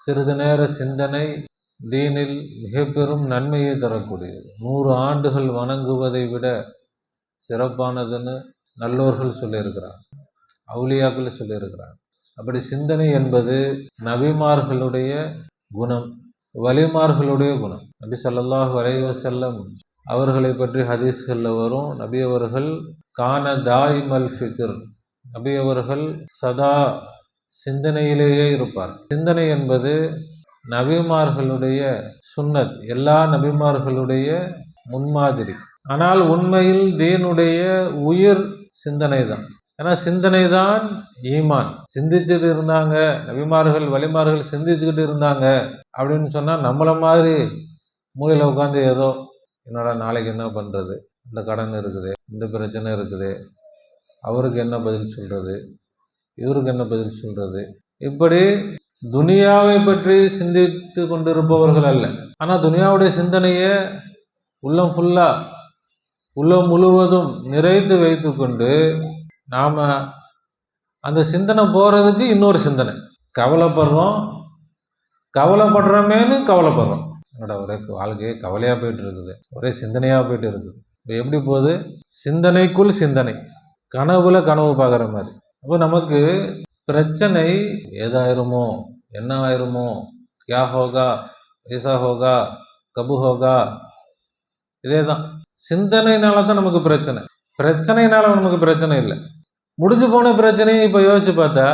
சிறிது நேர சிந்தனை தீனில் மிக பெரும் நன்மையை தரக்கூடியது. 100 ஆண்டுகள் வணங்குவதை விட சிறப்பானதுன்னு நல்லோர்கள் சொல்லியிருக்கிறார், அவுலியாக்கள் சொல்லியிருக்கிறார். அப்படி சிந்தனை என்பது நபிமார்களுடைய குணம், வலிமார்களுடைய குணம். நபி ஸல்லல்லாஹு அலைஹி வஸல்லம் அவர்களை பற்றி ஹதீஸ்களில் வரும், நபி அவர்கள் கான தாயிமல் ஃபிக்ர், நபி அவர்கள் சதா சிந்தனையிலேயே இருப்பார். சிந்தனை என்பது நபிமார்களுடைய சுன்னத், எல்லா நபிமார்களுடைய முன்மாதிரி. ஆனால் உண்மையில் தீனுடைய உயிர் சிந்தனை தான். ஏன்னா சிந்தனை தான் ஈமான். சிந்திச்சுட்டு இருந்தாங்க நபிமார்கள் வலிமார்கள், சிந்திச்சுக்கிட்டு இருந்தாங்க அப்படின்னு சொன்னால் நம்மளை மாதிரி மூலையில் உட்காந்து ஏதோ என்னோட நாளைக்கு என்ன பண்ணுறது, இந்த கடன் இருக்குது, இந்த பிரச்சனை இருக்குது, அவருக்கு என்ன பதில் சொல்கிறது, இவருக்கு என்ன பதில் சொல்கிறது, இப்படி துனியாவை பற்றி சிந்தித்து கொண்டிருப்பவர்கள் அல்ல. ஆனால் துனியாவுடைய சிந்தனையை உள்ளம் முழுவதும் நிறைத்து வைத்து கொண்டு நாம் அந்த சிந்தனை போகிறதுக்கு இன்னொரு சிந்தனை, கவலைப்படுறோமேனு கவலைப்படுறோம். என்னோட ஒரே வாழ்க்கையே கவலையாக போயிட்டு இருக்குது, ஒரே சிந்தனையாக போயிட்டு இருக்குது. இப்போ எப்படி போகுது? சிந்தனைக்குள் சிந்தனை, கனவுல கனவு பார்க்குற மாதிரி. அப்போ நமக்கு பிரச்சனை ஏதாயிருமோ, என்ன ஆயிருமோ, கியா ஹோகா, ஐசா ஹோகா, கபு ஹோகா, இதே தான். சிந்தனைனால தான் நமக்கு பிரச்சனைனால நமக்கு பிரச்சனை இல்லை. முடிஞ்சு போன பிரச்சனையும் இப்போ யோசிச்சு பார்த்தா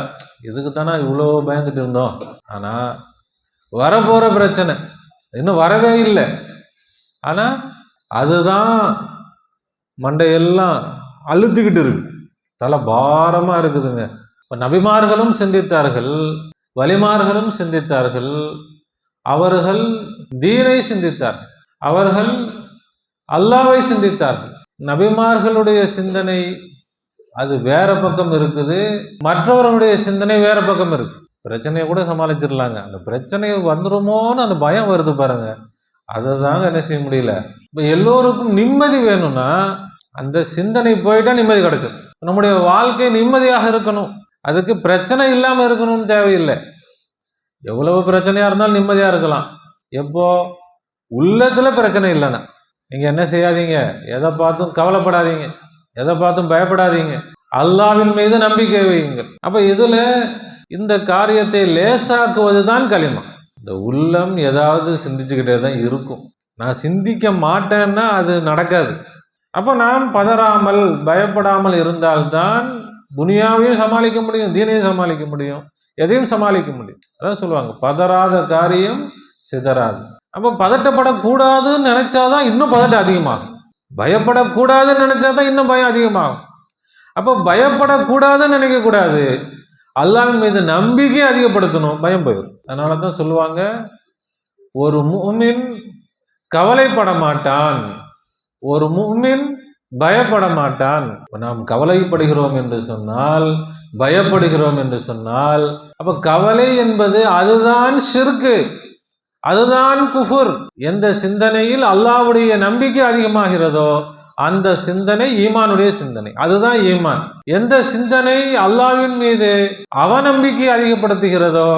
இதுக்கு தானே இவ்வளோ பயந்துட்டு இருந்தோம். ஆனால் வரப்போகிற பிரச்சனை இன்னும் வரவே இல்லை, ஆனால் அதுதான் மண்டையெல்லாம் அழுத்திக்கிட்டு இருக்கு, தலை பாரமாக இருக்குதுங்க. இப்போ நபிமார்களும் சிந்தித்தார்கள், வலிமார்களும் சிந்தித்தார்கள், அவர்கள் தீனை சிந்தித்தார்கள், அவர்கள் அல்லாவை சிந்தித்தார்கள். நபிமார்களுடைய சிந்தனை அது வேற பக்கம் இருக்குது, மற்றவர்களுடைய சிந்தனை வேற பக்கம் இருக்கு. பிரச்சனையை கூட சமாளிச்சிடலாங்க, அந்த பிரச்சனை வந்துருமோன்னு அந்த பயம் வருது பாருங்க, அதை தாங்க என்ன செய்ய முடியல. இப்போ எல்லோருக்கும் நிம்மதி வேணும்னா அந்த சிந்தனை போயிட்டா நிம்மதி கிடைச்சிடும். நம்முடைய வாழ்க்கை நிம்மதியாக இருக்கணும், அதுக்கு பிரச்சனை இல்லாமல் இருக்கணும்னு தேவையில்லை. எவ்வளவு பிரச்சனையாக இருந்தாலும் நிம்மதியாக இருக்கலாம். எப்போ உள்ளத்தில் பிரச்சனை இல்லைன்னா நீங்கள் என்ன செய்யாதீங்க, எதை பார்த்தும் கவலைப்படாதீங்க, எதை பார்த்தும் பயப்படாதீங்க, அல்லாஹ்வின் மீது நம்பிக்கை வையுங்கள். அப்போ இதில் இந்த காரியத்தை லேசாக்குவது தான் களிமா. இந்த உள்ளம் ஏதாவது சிந்திச்சுக்கிட்டே தான் இருக்கும். நான் சிந்திக்க மாட்டேன்னா அது நடக்காது. அப்போ நாம் பதறாமல் பயப்படாமல் இருந்தால்தான் துனியாவையும் சமாளிக்க முடியும், தீனையும் சமாளிக்க முடியும், எதையும் சமாளிக்க முடியும். அதான் சொல்லுவாங்க, பதறாத காரியம் சிதறாது. அப்போ பதட்டப்படக்கூடாதுன்னு நினைச்சாதான் இன்னும் பதட்டம் அதிகமாகும், பயப்படக்கூடாதுன்னு நினைச்சாதான் இன்னும் பயம் அதிகமாகும். அப்போ பயப்படக்கூடாதுன்னு நினைக்கக்கூடாது, அல்லாஹ்வின் மீது நம்பிக்கை அதிகப்படுத்தணும், பயம் போயிடும். அதனால தான் சொல்லுவாங்க, ஒரு முஃமின் கவலைப்பட மாட்டான், ஒரு முஃமின் பயப்பட மாட்டான். நாம் கவலைப்படுகிறோம் என்று சொன்னால், பயப்படுகிறோம் என்று சொன்னால், அப்ப கவலை என்பது அதுதான் ஷிர்கு, அதுதான் குஃபுர். எந்த சிந்தனையில் அல்லாஹ்வுடைய நம்பிக்கை அதிகமாகிறதோ அந்த சிந்தனை ஈமானுடைய சிந்தனை, அதுதான் ஈமான். எந்த சிந்தனை அல்லாஹ்வின் மீது அவநம்பிக்கை அதிகப்படுத்துகிறதோ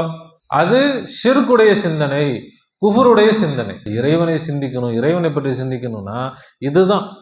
அது ஷிர்குடைய சிந்தனை, குஃபுருடைய சிந்தனை. இறைவனை சிந்திக்கணும், இறைவனை பற்றி சிந்திக்கணும்னா இதுதான்.